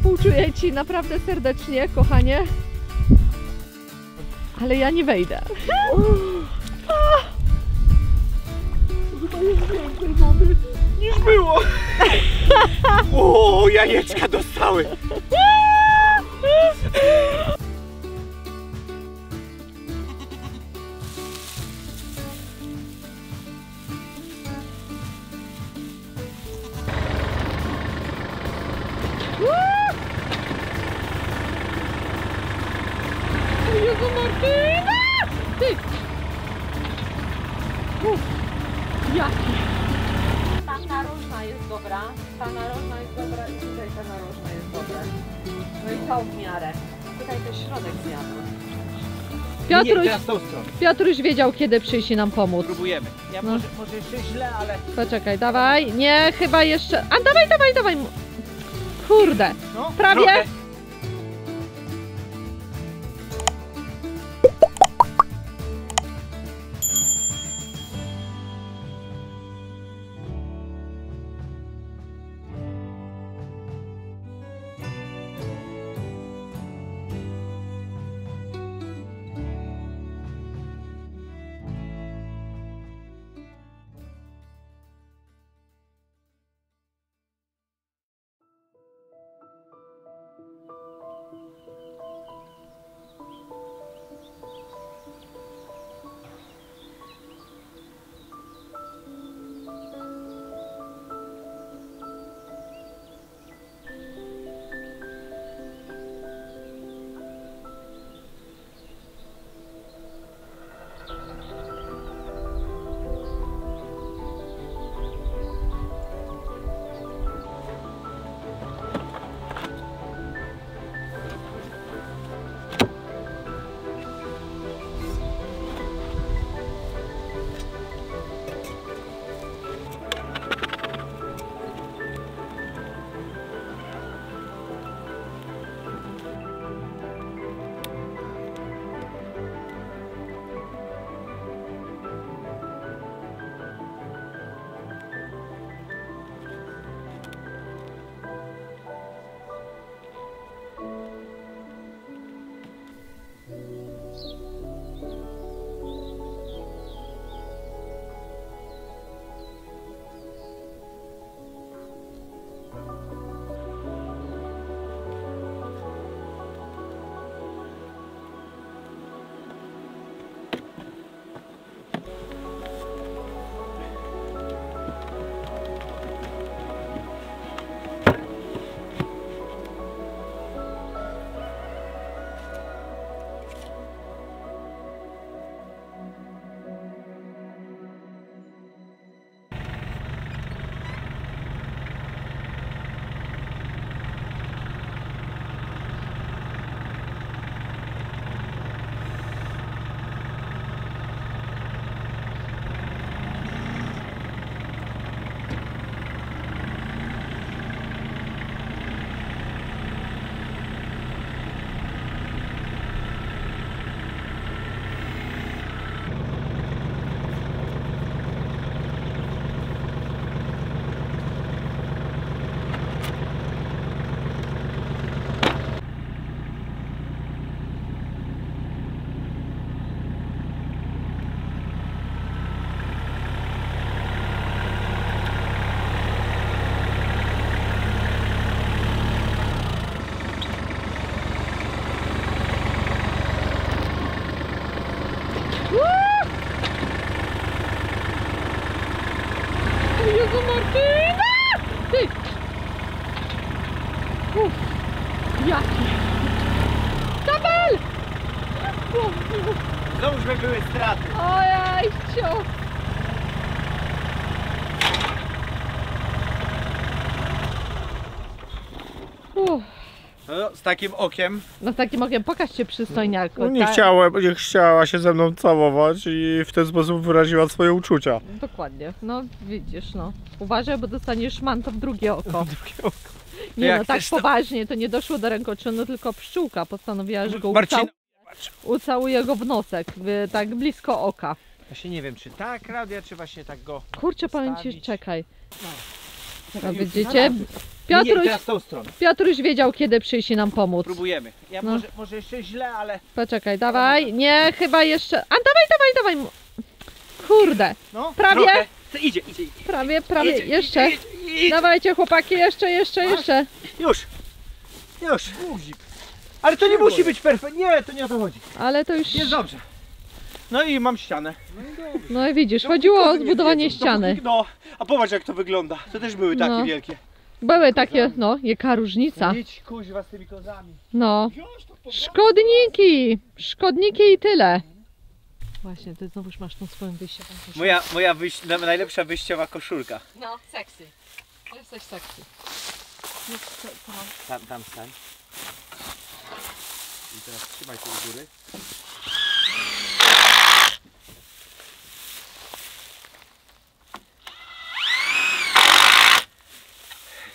współczuję ci naprawdę serdecznie, kochanie. Ale ja nie wejdę. Chyba jest więcej wody niż było. O, jajeczka dostały. Jezu Martyna! Ty! Jaki? Ta narożna jest dobra, ta narożna jest dobra i tutaj ta narożna jest dobra. No i to w miarę. Tutaj też środek zjadł. Piotruś wiedział, kiedy przyjść i nam pomóc. Próbujemy. Ja No. może jeszcze źle, ale... Poczekaj, dawaj. Nie, chyba jeszcze... A dawaj. Kurde. No, prawie. trochę. Jezu Martyna! Ty! Jaki? Tabel! Znowu były straty. Ojej, cio! No, z takim okiem. No z takim okiem pokaż się przystojniaku. No nie chciała się ze mną całować i w ten sposób wyraziła swoje uczucia. Dokładnie, no widzisz, no. Uważaj, bo dostaniesz manto w drugie oko. Nie Jak no, tak chcesz to- poważnie, to nie doszło do rękoczynu, tylko pszczółka postanowiła, że go Marcin, ucałuje go w nosek, tak blisko oka. właśnie nie wiem, czy tak, Klaudia, czy właśnie tak go... Kurczę, powiem ci, Stawić. czekaj. No. A widzicie? Piotruś, teraz tą stroną. Piotruś wiedział, kiedy przyjść i nam pomóc. Próbujemy. Ja No. może jeszcze źle, ale... Poczekaj, dawaj. Nie, chyba jeszcze... A dawaj. Kurde, No, Prawie. trochę. Idzie. prawie, Idzie, jeszcze. idzie. Dawajcie chłopaki, jeszcze. Już. Ale to nie musi być perfekt. Nie, to nie o to chodzi. Ale to już... Jest dobrze. No i mam ścianę. No i widzisz, chodziło o zbudowanie ściany. No, a popatrz jak to wygląda. To też były takie No. wielkie. Były takie, no, jaka różnica. Idź kuźwa z tymi kozami. No, szkodniki i tyle. Właśnie, ty znowuż masz tą swoją wyjściową koszulkę. Moja najlepsza wyjściowa koszulka. No, sexy. Jesteś sexy. Tam stań. I teraz trzymaj się u góry.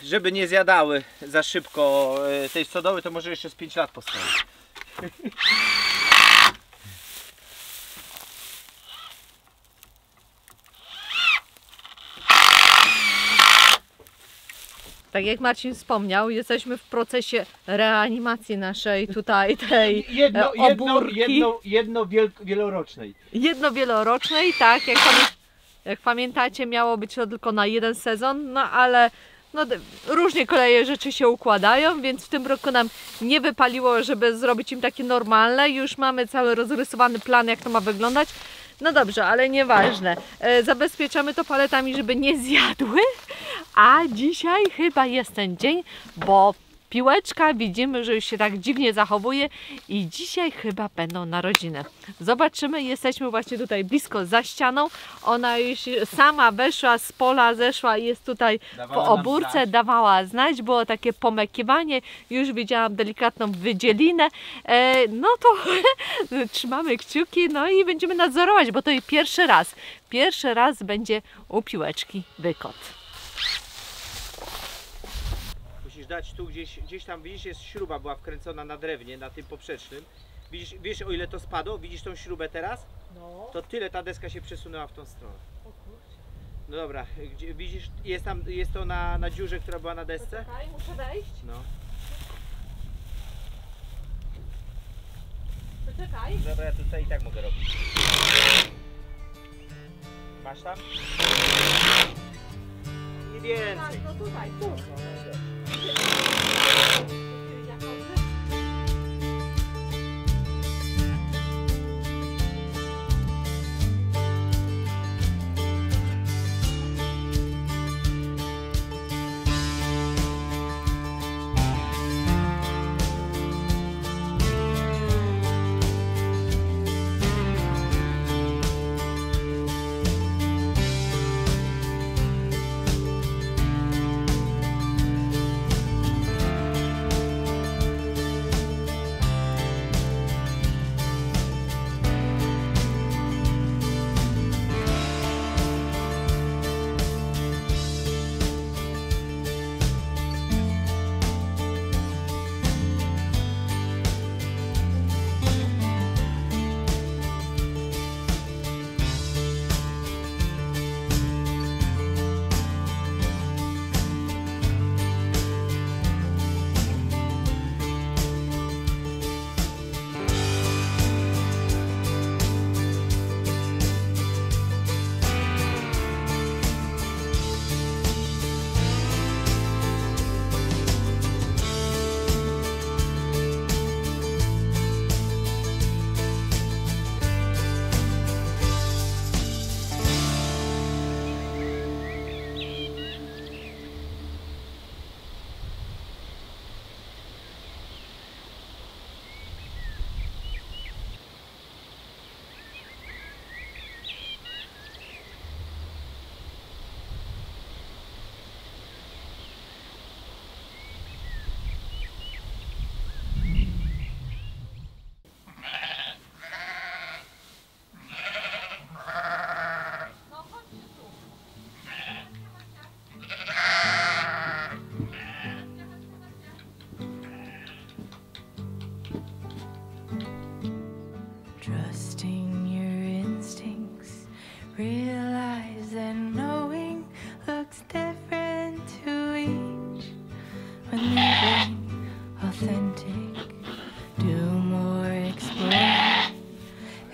Żeby nie zjadały za szybko tej stodoły, to może jeszcze z 5 lat postoi. Tak jak Marcin wspomniał, jesteśmy w procesie reanimacji naszej tutaj tej obórki. Wielorocznej. Wielorocznej, tak, jak pamiętacie, miało być to tylko na jeden sezon, no ale no, różnie koleje rzeczy się układają, więc w tym roku nam nie wypaliło, żeby zrobić im takie normalne. Już mamy cały rozrysowany plan, jak to ma wyglądać. No dobrze, ale nieważne. Zabezpieczamy to paletami, żeby nie zjadły, a dzisiaj chyba jest ten dzień, bo piłeczka widzimy, że już się tak dziwnie zachowuje i dzisiaj chyba będą narodziny. Zobaczymy, jesteśmy właśnie tutaj blisko za ścianą. Ona już sama weszła z pola, zeszła i jest tutaj po obórce, dawała znać, było takie pomekiwanie, już widziałam delikatną wydzielinę. No to trzymamy kciuki, no i będziemy nadzorować, bo to jej pierwszy raz będzie u piłeczki wykot. Musisz dać tu gdzieś tam, widzisz, jest śruba, była wkręcona na drewnie, na tym poprzecznym. Widzisz o ile to spadło? Widzisz tą śrubę teraz? No. To tyle ta deska się przesunęła w tą stronę. No dobra, widzisz, jest to na dziurze, która była na desce? Poczekaj, muszę wejść. No. Poczekaj. Dobra, ja tutaj i tak mogę robić. Masz tam? Nie więcej. No tutaj, tu.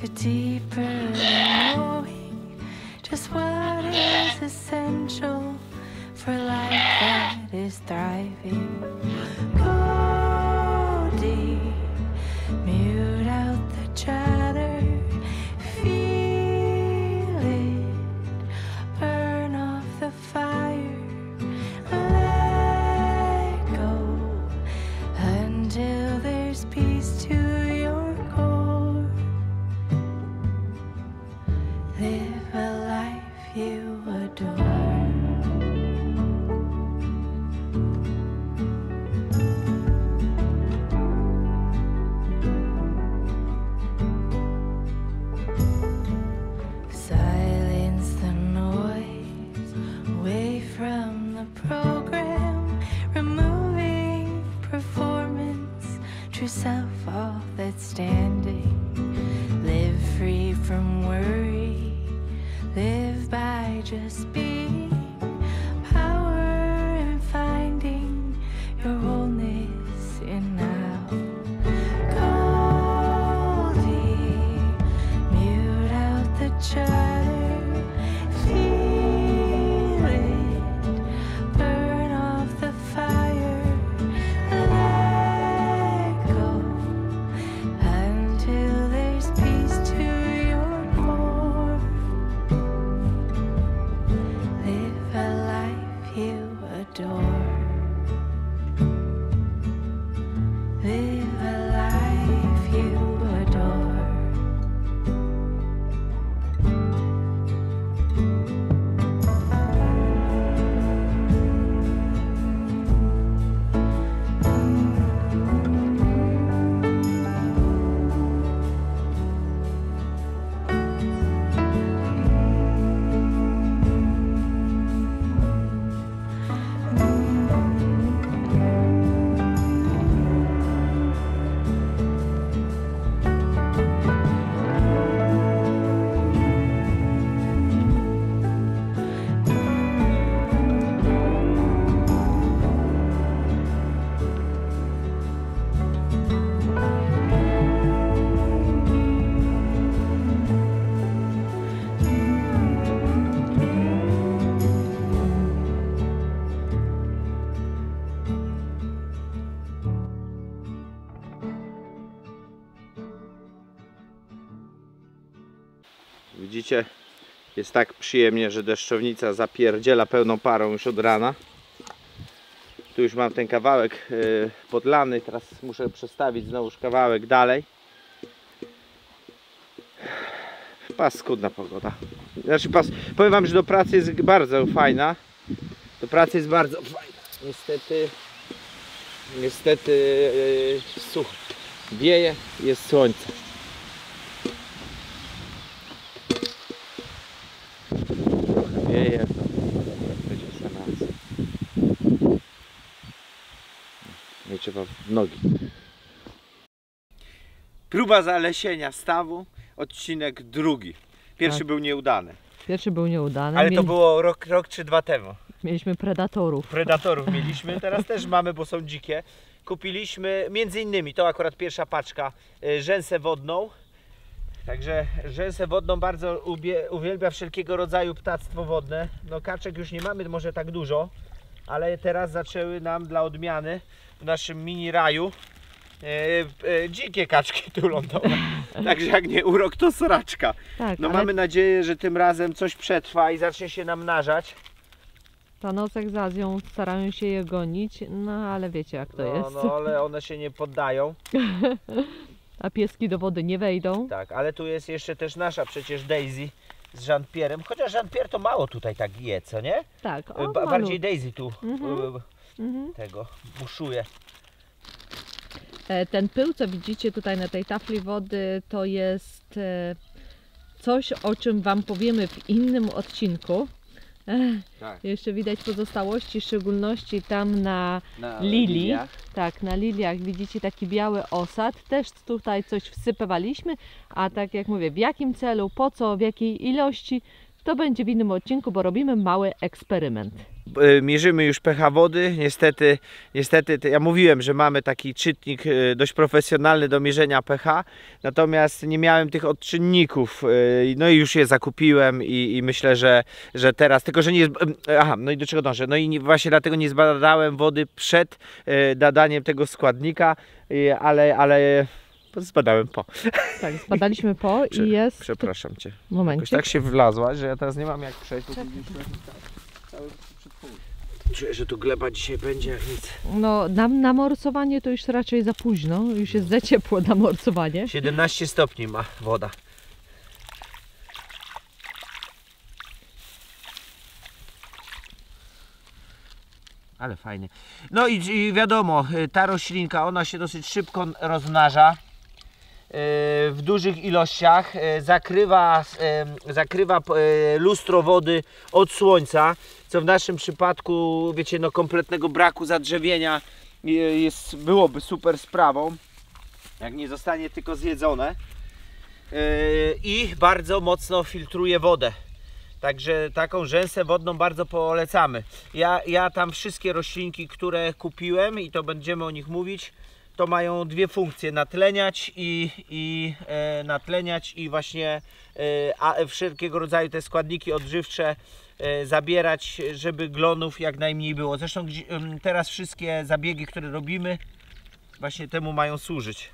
You're deeper than knowing just what is essential for life that is thriving. Go deep, mute out the chatter, feel it, burn off the fire, let go until there's peace to your core. Live a life you adore. Silence the noise away from the program, removing performance, true self, all that's standing. Live free from worry, live by just being, power and finding your wholeness in now. Go deep, mute out the chatter, feel it, burn off the fire, let go until there's peace to your core. Live a life you adore. Live a life you adore. Widzicie, jest tak przyjemnie, że deszczownica zapierdziela pełną parą już od rana. Tu już mam ten kawałek podlany, teraz muszę przestawić znowuż kawałek dalej. Paskudna pogoda. Znaczy, powiem wam, że do pracy jest bardzo fajna. Do pracy jest bardzo fajna. Niestety sucho. Wieje, jest słońce. Wieje. Będzie sam raz. Nie trzeba w nogi. Próba zalesienia stawu, odcinek drugi. Pierwszy Tak. był nieudany. Pierwszy był nieudany. Ale to było rok czy dwa temu. Mieliśmy predatorów. Predatorów mieliśmy, teraz też mamy, bo są dzikie. Kupiliśmy między innymi, to akurat pierwsza paczka, rzęsę wodną. Także rzęsę wodną bardzo uwielbia wszelkiego rodzaju ptactwo wodne. No kaczek już nie mamy może tak dużo, ale teraz zaczęły nam dla odmiany w naszym mini raju dzikie kaczki tu lądowe. Także jak nie urok, to sraczka. Tak, No ale mamy nadzieję, że tym razem coś przetrwa i zacznie się nam narzać. Panosek z Azją starają się je gonić, no ale wiecie jak to jest. No ale one się nie poddają. A pieski do wody nie wejdą. Tak, ale tu jest jeszcze też nasza przecież Daisy z Jean-Pierre'em. Chociaż Jean-Pierre to mało tutaj tak je, co nie? Tak, Bardziej Daisy tu Mhm. tego buszuje. Ten pył, co widzicie tutaj na tej tafli wody, to jest coś, o czym Wam powiemy w innym odcinku. Tak. Jeszcze widać pozostałości, w szczególności tam na lilii. lilii. Tak, na liliach widzicie taki biały osad. Też tutaj coś wsypywaliśmy, a tak jak mówię, w jakim celu, po co, w jakiej ilości, to będzie w innym odcinku, bo robimy mały eksperyment. Mierzymy już pH wody. Niestety ja mówiłem, że mamy taki czytnik dość profesjonalny do mierzenia pH, natomiast nie miałem tych odczynników, no i już je zakupiłem i myślę, że teraz, tylko że nie jest, aha, no i do czego dążę, no i właśnie dlatego nie zbadałem wody przed dodaniem tego składnika, ale zbadałem po. Tak, zbadaliśmy po i jest... Przepraszam Cię. Jakoś Momencik. tak się wlazłaś, że ja teraz nie mam jak przejść. Czuję, że tu gleba dzisiaj będzie jak nic. No, na morsowanie to już raczej za późno, już jest za ciepło na morsowanie. 17 stopni ma woda. Ale fajnie. No i wiadomo, ta roślinka, ona się dosyć szybko rozmnaża. W dużych ilościach zakrywa lustro wody od słońca, co w naszym przypadku, wiecie, no kompletnego braku zadrzewienia byłoby super sprawą, jak nie zostanie tylko zjedzone, i bardzo mocno filtruje wodę. Także taką rzęsę wodną bardzo polecamy. Ja tam wszystkie roślinki, które kupiłem, i to będziemy o nich mówić, to mają dwie funkcje: natleniać i właśnie wszelkiego rodzaju te składniki odżywcze zabierać, żeby glonów jak najmniej było. Zresztą teraz wszystkie zabiegi, które robimy, właśnie temu mają służyć.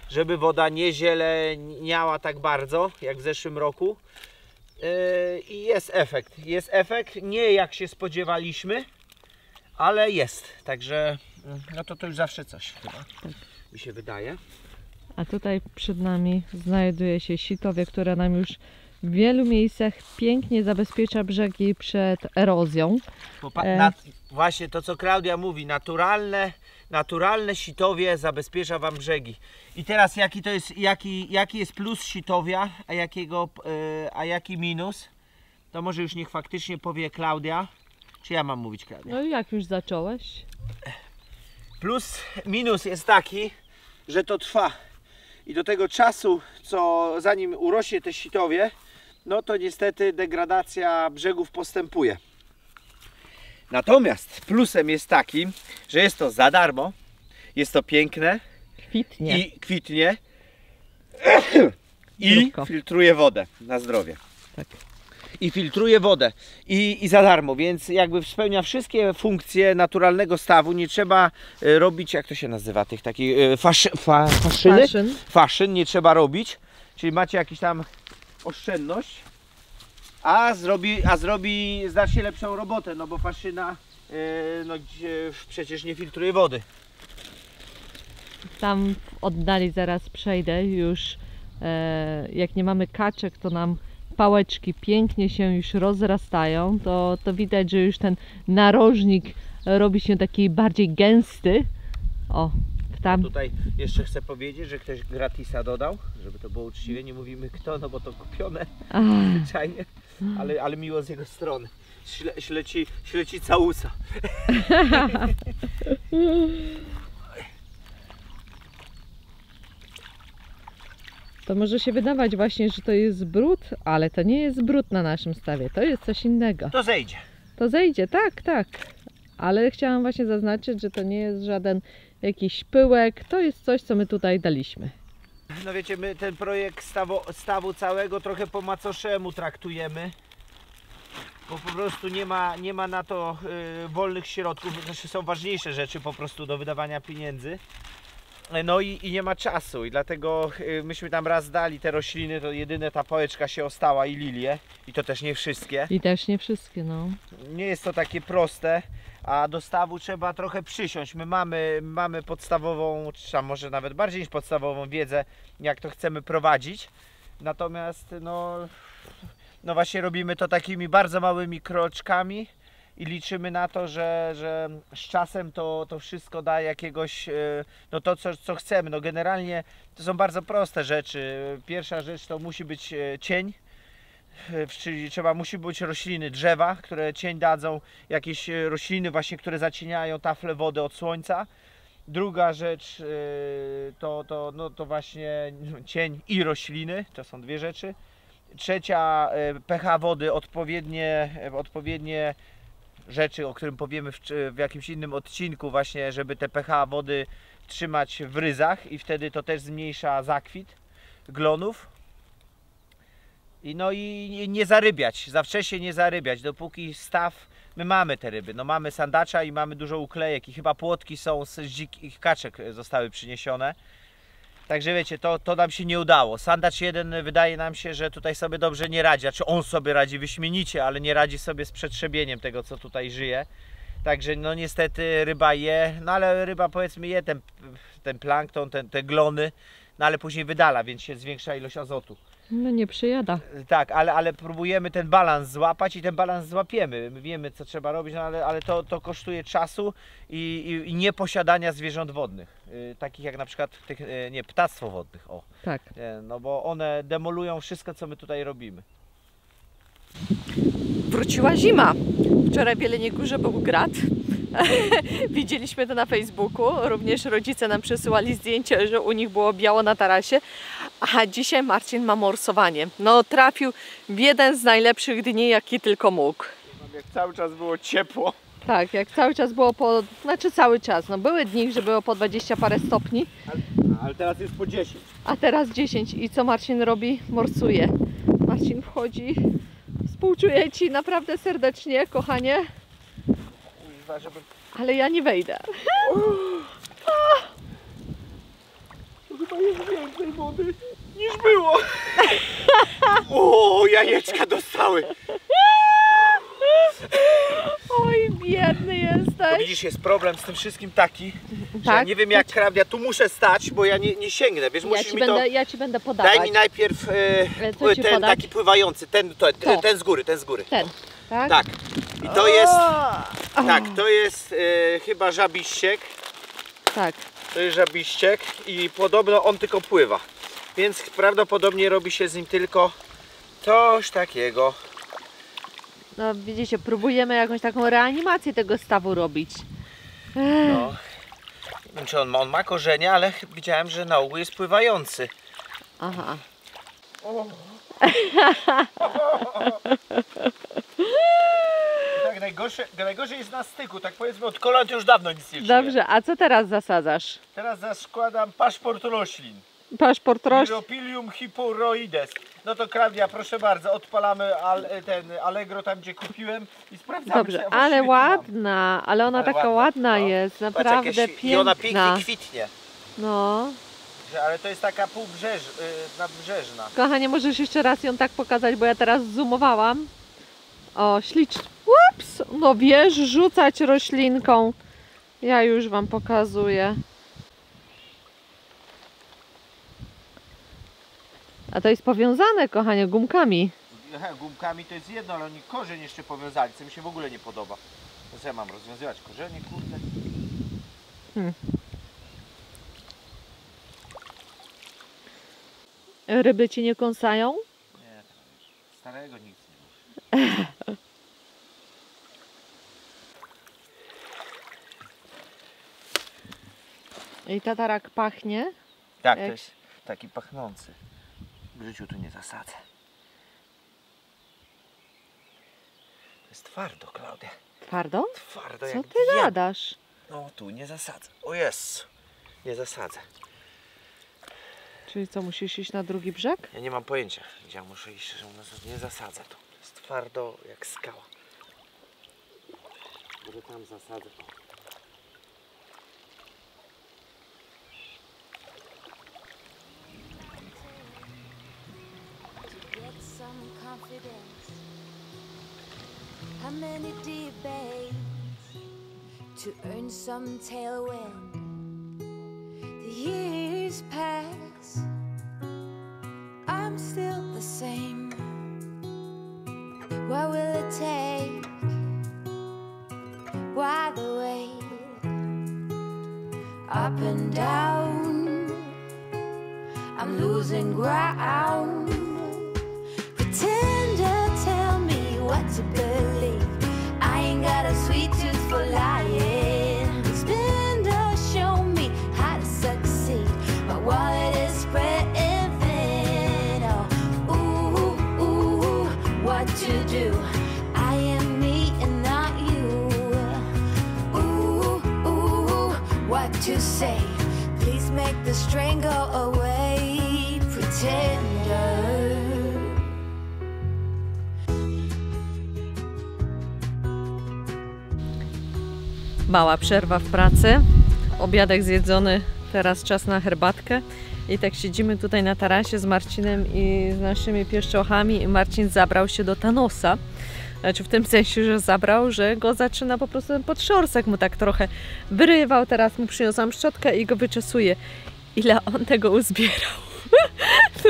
Żeby woda nie zieleniała tak bardzo jak w zeszłym roku. I jest efekt, nie jak się spodziewaliśmy, ale jest, także no to już zawsze coś chyba, mi się wydaje. A tutaj przed nami znajduje się sitowie, które nam już w wielu miejscach pięknie zabezpiecza brzegi przed erozją. Właśnie to, co Klaudia mówi, naturalne sitowie zabezpiecza Wam brzegi. I teraz jaki jest plus sitowia, a jaki minus? To może już niech faktycznie powie Klaudia. Czy ja mam mówić, Klaudia? No i jak już zacząłeś? Minus jest taki, że to trwa. I do tego czasu, zanim urośnie te sitowie, no to niestety degradacja brzegów postępuje. Natomiast plusem jest taki, że jest to za darmo, jest to piękne, kwitnie i filtruje wodę na zdrowie. Tak. I filtruje wodę i za darmo, więc jakby spełnia wszystkie funkcje naturalnego stawu. Nie trzeba robić, jak to się nazywa, tych takich faszyn nie trzeba robić, czyli macie jakiś tam oszczędność, a zrobi znacznie lepszą robotę, no bo faszyna przecież nie filtruje wody. Tam w oddali zaraz przejdę już, jak nie mamy kaczek, to nam pałeczki pięknie się już rozrastają, to widać, że już ten narożnik robi się taki bardziej gęsty. O, tam. Tutaj jeszcze chcę powiedzieć, że ktoś gratisa dodał, żeby to było uczciwie, nie mówimy kto, no bo to kupione zwyczajnie, ale miło z jego strony. Śleci całusa. To może się wydawać właśnie, że to jest brud, ale to nie jest brud na naszym stawie, to jest coś innego. To zejdzie. To zejdzie, tak. Ale chciałam właśnie zaznaczyć, że to nie jest żaden jakiś pyłek, to jest coś, co my tutaj daliśmy. No wiecie, my ten projekt stawu całego trochę po macoszemu traktujemy, bo po prostu nie ma na to wolnych środków, znaczy są ważniejsze rzeczy po prostu do wydawania pieniędzy. No i nie ma czasu i dlatego myśmy tam raz dali te rośliny, to jedyne ta pałeczka się ostała i lilie, i to też nie wszystkie. I też nie wszystkie, no. Nie jest to takie proste, a do stawu trzeba trochę przysiąść. My mamy podstawową, czy może nawet bardziej niż podstawową wiedzę, jak to chcemy prowadzić. Natomiast no właśnie robimy to takimi bardzo małymi kroczkami i liczymy na to, że z czasem to wszystko da jakiegoś, no to co chcemy. No generalnie to są bardzo proste rzeczy. Pierwsza rzecz to musi być cień, czyli musi być rośliny, drzewa, które cień dadzą, jakieś rośliny właśnie, które zacieniają tafle wody od słońca. Druga rzecz to właśnie cień i rośliny, to są dwie rzeczy. Trzecia, pH wody odpowiednie rzeczy, o którym powiemy w jakimś innym odcinku właśnie, żeby te pH wody trzymać w ryzach i wtedy to też zmniejsza zakwit glonów. No i nie zarybiać, za wcześnie nie zarybiać, dopóki staw, my mamy te ryby, no mamy sandacza i mamy dużo uklejek i chyba płotki są z dzikich kaczek zostały przyniesione. Także wiecie, to nam się nie udało. Sandacz jeden wydaje nam się, że tutaj sobie dobrze nie radzi, znaczy on sobie radzi wyśmienicie, ale nie radzi sobie z przetrzebieniem tego, co tutaj żyje. Także no niestety ryba je, no ale ryba powiedzmy je ten plankton, te glony, no ale później wydala, więc się zwiększa ilość azotu. No nie przyjada. Tak, ale próbujemy ten balans złapać i ten balans złapiemy. My wiemy, co trzeba robić, no ale to kosztuje czasu i nieposiadania zwierząt wodnych. Takich jak na przykład tych, nie, ptactwo wodnych. O. Tak. No bo one demolują wszystko, co my tutaj robimy. Wróciła zima. Wczoraj w Jeleniej Górze był grad. Widzieliśmy to na Facebooku. Również rodzice nam przesyłali zdjęcie, że u nich było biało na tarasie. A dzisiaj Marcin ma morsowanie. No trafił w jeden z najlepszych dni, jaki tylko mógł. Jak cały czas było ciepło. Tak, jak cały czas było znaczy cały czas. No były dni, że było po 20 parę stopni. Ale teraz jest po 10. A teraz 10. I co Marcin robi? Morsuje. Marcin wchodzi. Współczuję Ci naprawdę serdecznie, kochanie. Ale ja nie wejdę. To chyba jest więcej wody niż było. O, jajeczka dostały. Oj, biedny jesteś. Widzisz, jest problem z tym wszystkim taki, że Tak? ja nie wiem jak ja tu muszę stać, bo ja nie sięgnę, wiesz, musisz mi to... Ja Ci będę podawać. Daj mi najpierw Co ci ten podać? taki pływający, ten z góry, ten z góry. Ten, tak? Tak. I to jest, tak, to jest chyba żabiściek. Tak. To jest żabiściek i podobno on tylko pływa. Więc prawdopodobnie robi się z nim tylko coś takiego. No widzicie, próbujemy jakąś taką reanimację tego stawu robić. No. Nie wiem, czy on ma korzenie, ale widziałem, że na ogół jest pływający. Aha. Tak, najgorzej jest na styku, tak powiedzmy od kolan to już dawno nic nie czuję. Dobrze, a co teraz zasadzasz? Teraz zaskładam paszport roślin. Paszport roślin. Myropilium hipporoides. No to Klaudia, proszę bardzo, odpalamy ten Allegro tam, gdzie kupiłem i sprawdzamy. Dobrze, czy ale właściwie ładna, ale ona Ale taka ładna, ładna no. jest, Patrz, naprawdę jakieś- piękna. I ona pięknie kwitnie. No. Ale to jest taka nadbrzeżna. Kochanie, możesz jeszcze raz ją tak pokazać, bo ja teraz zoomowałam. O, ślicznie. Ups! No wiesz, rzucać roślinką. Ja już Wam pokazuję. A to jest powiązane, kochanie, gumkami. Gumkami to jest jedno, ale oni korzeń jeszcze powiązali, co mi się w ogóle nie podoba. To co ja mam rozwiązywać korzenie, kurde? Ryby Ci nie kąsają? Nie, starego nic nie mów. I tatarak pachnie. Tak, Jak- to jest taki pachnący. W życiu tu nie zasadzę. To jest twardo, Klaudia. Twardo? Twardo Co jak Ty diabeł. gadasz? No tu nie zasadzę. O jest. Nie zasadzę. Czyli co, musisz iść na drugi brzeg? Ja nie mam pojęcia, gdzie ja muszę iść, że nie zasadzę tu. To jest twardo jak skała. Może tam zasadzę. Get some confidence. How many debates to earn some tailwind? The years pass, I'm still the same. What will it take? Why the wait? Up and down, I'm losing ground. Pretender, tell me what to believe. I ain't got a sweet tooth for lying. Spender, show me how to succeed. My wallet is spreading thin. Oh, ooh, ooh, what to do? I am me and not you. to say. Please make the strain go away, pretender. Mała przerwa w pracy, obiadek zjedzony, teraz czas na herbatkę i tak siedzimy tutaj na tarasie z Marcinem i z naszymi pieszczochami i Marcin zabrał się do Thanosa. Znaczy w tym sensie, że zabrał, że go zaczyna po prostu ten podszorsek mu tak trochę wyrywał, teraz mu przyniosłam szczotkę i go wyczesuje. Ile on tego uzbierał?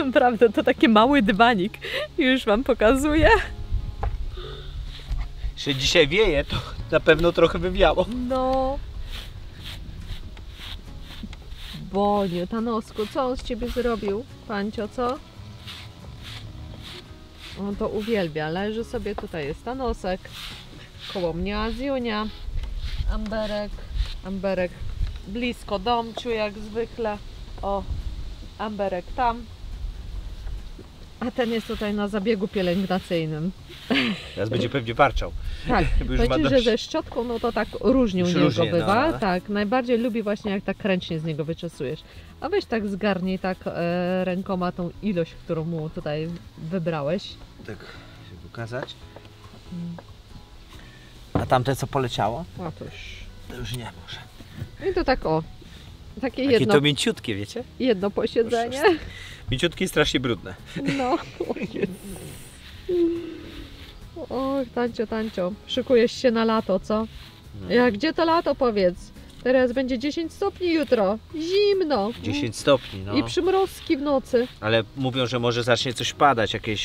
Naprawdę to taki mały dywanik, już wam pokazuję. Jeśli dzisiaj wieje, to na pewno trochę by wiało. No. Boniu, Thanosku, co on z ciebie zrobił? Pancio, co? On to uwielbia. Leży sobie, tutaj jest Thanosek. Koło mnie Azjunia. Amberek blisko domciu jak zwykle. O, Amberek tam. A ten jest tutaj na zabiegu pielęgnacyjnym. Teraz będzie pewnie warczał. Tak, Bo już ma powiedzieć, że dość. ze szczotką, no to tak różnie u Już niego różnie, bywa. no. Tak, najbardziej lubi właśnie jak tak ręcznie z niego wyczesujesz. A weź tak zgarnij tak rękoma tą ilość, którą mu tutaj wybrałeś. Tak się pokazać. A tamte co poleciało? Otóż. To już nie może. I to tak o. Takie Takie jedno, to mięciutkie, wiecie? jedno posiedzenie. Mięciutkie i strasznie brudne. No. O, Tancio, szykujesz się na lato, co? Jak gdzie to lato, powiedz? Teraz będzie 10 stopni jutro. Zimno. 10 stopni, no. I przymrozki w nocy. Ale mówią, że może zacznie coś padać, jakieś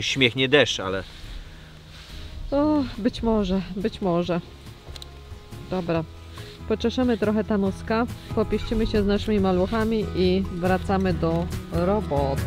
śmiechnie deszcz, ale O, być może. Dobra. Poczeszemy trochę Thanoska, popieścimy się z naszymi maluchami i wracamy do roboty.